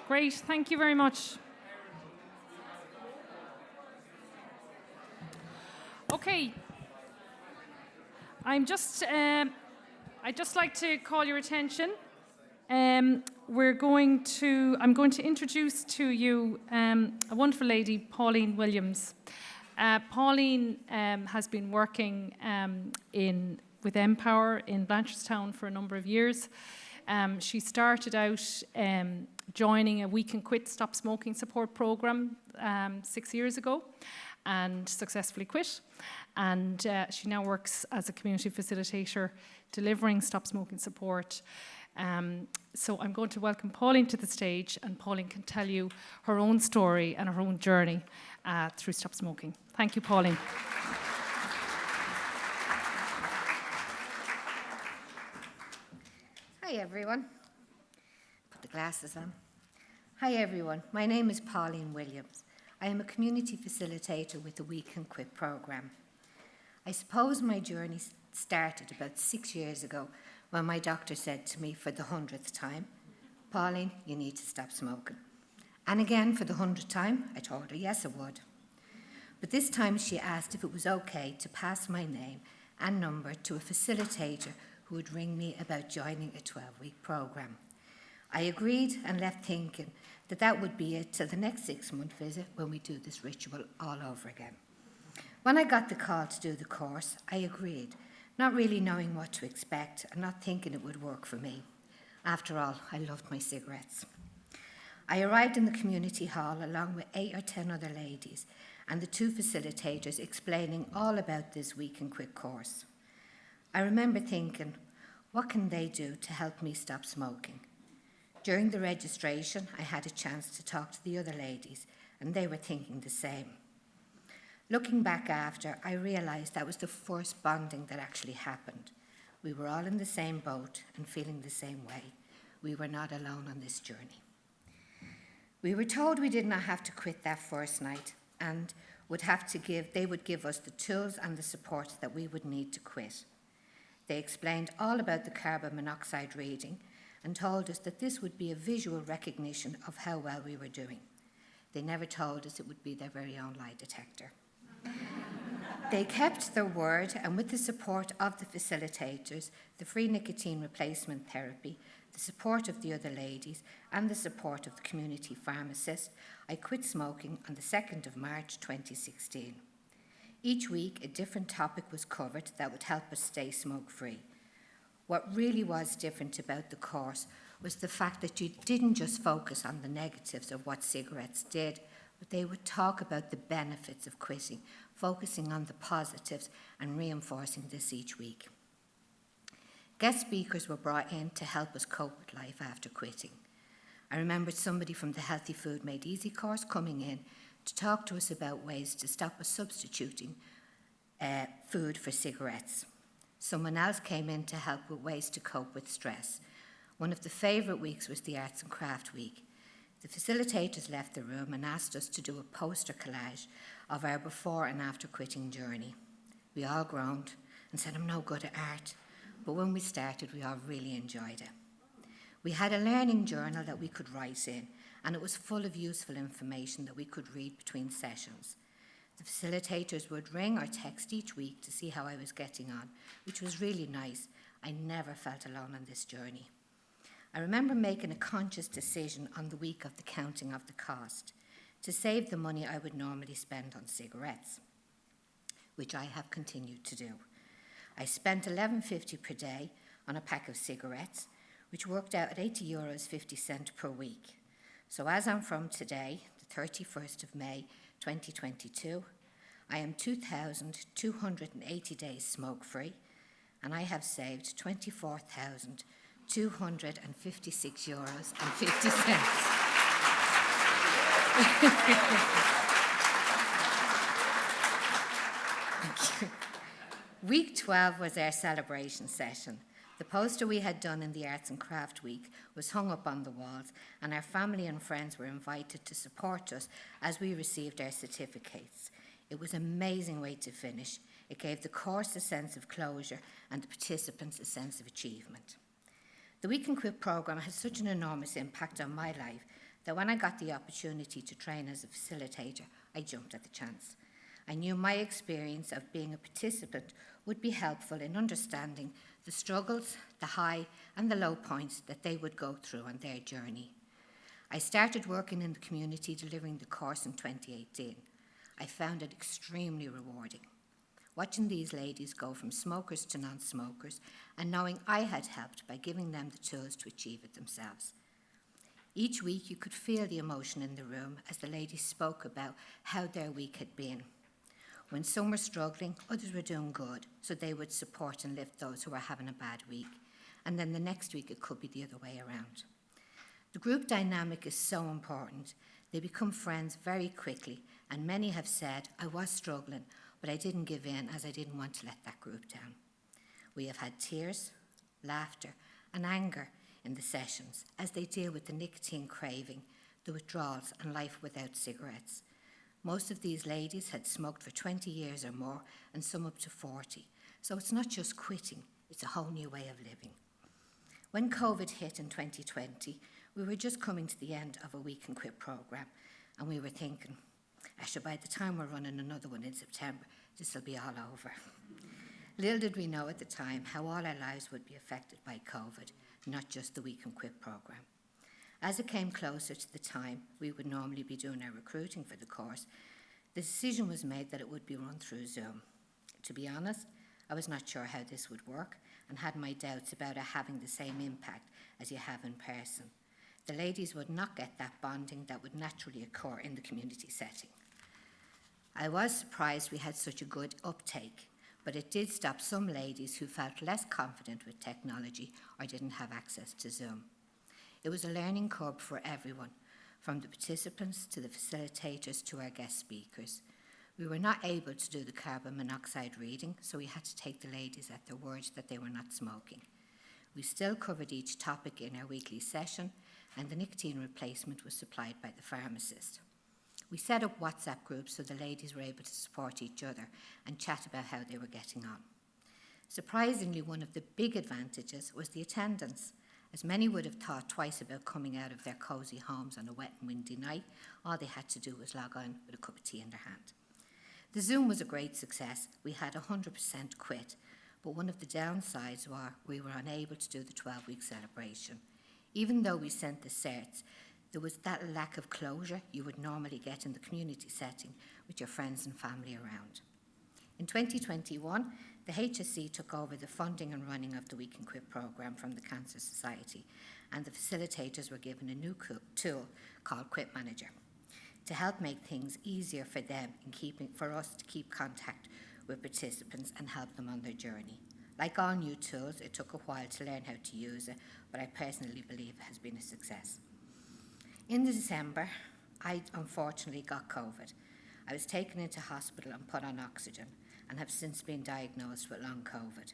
Great, thank you very much. Okay, I'd just like to call your attention. I'm going to introduce to you a wonderful lady, Pauline Williams. Pauline has been working with Empower in Blanchardstown for a number of years. She started out joining a We Can Quit Stop Smoking support program 6 years ago and successfully quit. And she now works as a community facilitator delivering stop smoking support. So I'm going to welcome Pauline to the stage, and Pauline can tell you her own story and her own journey through stop smoking. Thank you, Pauline. Hi everyone. Put the glasses on. Hi everyone, my name is Pauline Williams. I am a community facilitator with the We Can Quit programme. I suppose my journey started about 6 years ago when my doctor said to me for the 100th time, Pauline, you need to stop smoking. And again for the 100th time, I told her yes I would. But this time she asked if it was okay to pass my name and number to a facilitator who would ring me about joining a 12-week programme. I agreed and left thinking that would be it till the next 6-month visit when we do this ritual all over again. When I got the call to do the course, I agreed, not really knowing what to expect and not thinking it would work for me. After all, I loved my cigarettes. I arrived in the community hall along with 8 or 10 other ladies and the 2 facilitators explaining all about this We Can Quit course. I remember thinking, what can they do to help me stop smoking? During the registration, I had a chance to talk to the other ladies, and they were thinking the same. Looking back after, I realised that was the first bonding that actually happened. We were all in the same boat and feeling the same way. We were not alone on this journey. We were told we did not have to quit that first night and they would give us the tools and the support that we would need to quit. They explained all about the carbon monoxide reading and told us that this would be a visual recognition of how well we were doing. They never told us it would be their very own lie detector. They kept their word, and with the support of the facilitators, the free nicotine replacement therapy, the support of the other ladies, and the support of the community pharmacist, I quit smoking on the 2nd of March 2016. Each week, a different topic was covered that would help us stay smoke-free. What really was different about the course was the fact that you didn't just focus on the negatives of what cigarettes did, but they would talk about the benefits of quitting, focusing on the positives and reinforcing this each week. Guest speakers were brought in to help us cope with life after quitting. I remembered somebody from the Healthy Food Made Easy course coming in to talk to us about ways to stop us substituting food for cigarettes. Someone else came in to help with ways to cope with stress. One of the favourite weeks was the Arts and Craft Week. The facilitators left the room and asked us to do a poster collage of our before and after quitting journey. We all groaned and said, I'm no good at art. But when we started, we all really enjoyed it. We had a learning journal that we could write in, and it was full of useful information that we could read between sessions. The facilitators would ring or text each week to see how I was getting on, which was really nice. I never felt alone on this journey. I remember making a conscious decision on the week of the counting of the cost to save the money I would normally spend on cigarettes, which I have continued to do. I spent €11.50 per day on a pack of cigarettes, which worked out at €80.50 per week. So as I'm from today, the 31st of May, 2022, I am 2,280 days smoke-free, and I have saved €24,256.50. Thank you. Week 12 was our celebration session. The poster we had done in the Arts and Craft Week was hung up on the walls, and our family and friends were invited to support us as we received our certificates. It was an amazing way to finish. It gave the course a sense of closure and the participants a sense of achievement. The We Can Quit programme had such an enormous impact on my life that when I got the opportunity to train as a facilitator, I jumped at the chance. I knew my experience of being a participant would be helpful in understanding the struggles, the high and the low points that they would go through on their journey. I started working in the community delivering the course in 2018. I found it extremely rewarding. Watching these ladies go from smokers to non-smokers and knowing I had helped by giving them the tools to achieve it themselves. Each week you could feel the emotion in the room as the ladies spoke about how their week had been. When some were struggling, others were doing good, so they would support and lift those who were having a bad week. And then the next week it could be the other way around. The group dynamic is so important. They become friends very quickly, and many have said, I was struggling, but I didn't give in as I didn't want to let that group down. We have had tears, laughter, and anger in the sessions as they deal with the nicotine craving, the withdrawals, and life without cigarettes. Most of these ladies had smoked for 20 years or more, and some up to 40. So it's not just quitting, it's a whole new way of living. When COVID hit in 2020, we were just coming to the end of a We Can Quit program, and we were thinking, actually, by the time we're running another one in September, this will be all over. Little did we know at the time how all our lives would be affected by COVID, not just the We Can Quit program. As it came closer to the time we would normally be doing our recruiting for the course, the decision was made that it would be run through Zoom. To be honest, I was not sure how this would work and had my doubts about it having the same impact as you have in person. The ladies would not get that bonding that would naturally occur in the community setting. I was surprised we had such a good uptake, but it did stop some ladies who felt less confident with technology or didn't have access to Zoom. It was a learning curve for everyone, from the participants to the facilitators to our guest speakers. We were not able to do the carbon monoxide reading, so we had to take the ladies at their words that they were not smoking. We still covered each topic in our weekly session, and the nicotine replacement was supplied by the pharmacist. We set up WhatsApp groups so the ladies were able to support each other and chat about how they were getting on. Surprisingly, one of the big advantages was the attendance, as many would have thought twice about coming out of their cosy homes on a wet and windy night. All they had to do was log on with a cup of tea in their hand. The Zoom was a great success. We had 100% quit, but one of the downsides was we were unable to do the 12-week celebration. Even though we sent the certs, there was that lack of closure you would normally get in the community setting with your friends and family around. In 2021, the HSC took over the funding and running of the We Can Quit program from the Cancer Society, and the facilitators were given a new tool called Quit Manager to help make things easier for them for us to keep contact with participants and help them on their journey. Like all new tools, it took a while to learn how to use it, but I personally believe it has been a success. In December, I unfortunately got COVID. I was taken into hospital and put on oxygen and have since been diagnosed with long COVID.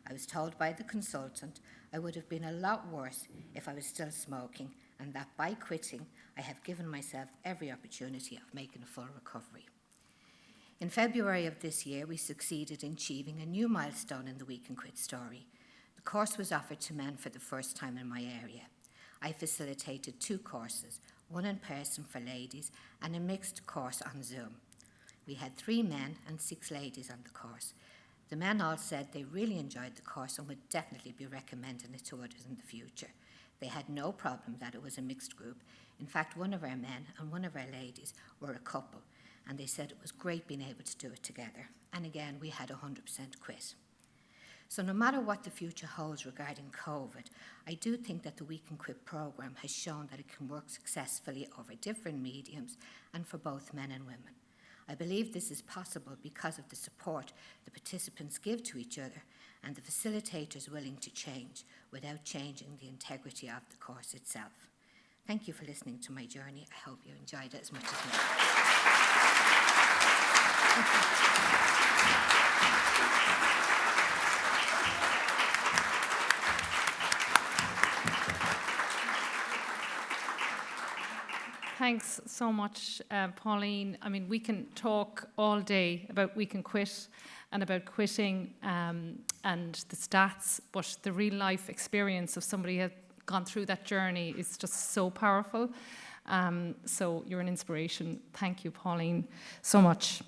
I was told by the consultant I would have been a lot worse if I was still smoking, and that by quitting, I have given myself every opportunity of making a full recovery. In February of this year, we succeeded in achieving a new milestone in the We Can Quit story. The course was offered to men for the first time in my area. I facilitated 2 courses, one in person for ladies and a mixed course on Zoom. We had 3 men and 6 ladies on the course. The men all said they really enjoyed the course and would definitely be recommending it to others in the future. They had no problem that it was a mixed group. In fact, one of our men and one of our ladies were a couple, and they said it was great being able to do it together. And again, we had 100% quit. So no matter what the future holds regarding COVID, I do think that the We Can Quit program has shown that it can work successfully over different mediums and for both men and women. I believe this is possible because of the support the participants give to each other and the facilitators willing to change without changing the integrity of the course itself. Thank you for listening to my journey. I hope you enjoyed it as much as me. Thanks so much, Pauline. I mean, we can talk all day about We Can Quit and about quitting and the stats, but the real life experience of somebody who has gone through that journey is just so powerful. So you're an inspiration. Thank you, Pauline, so much.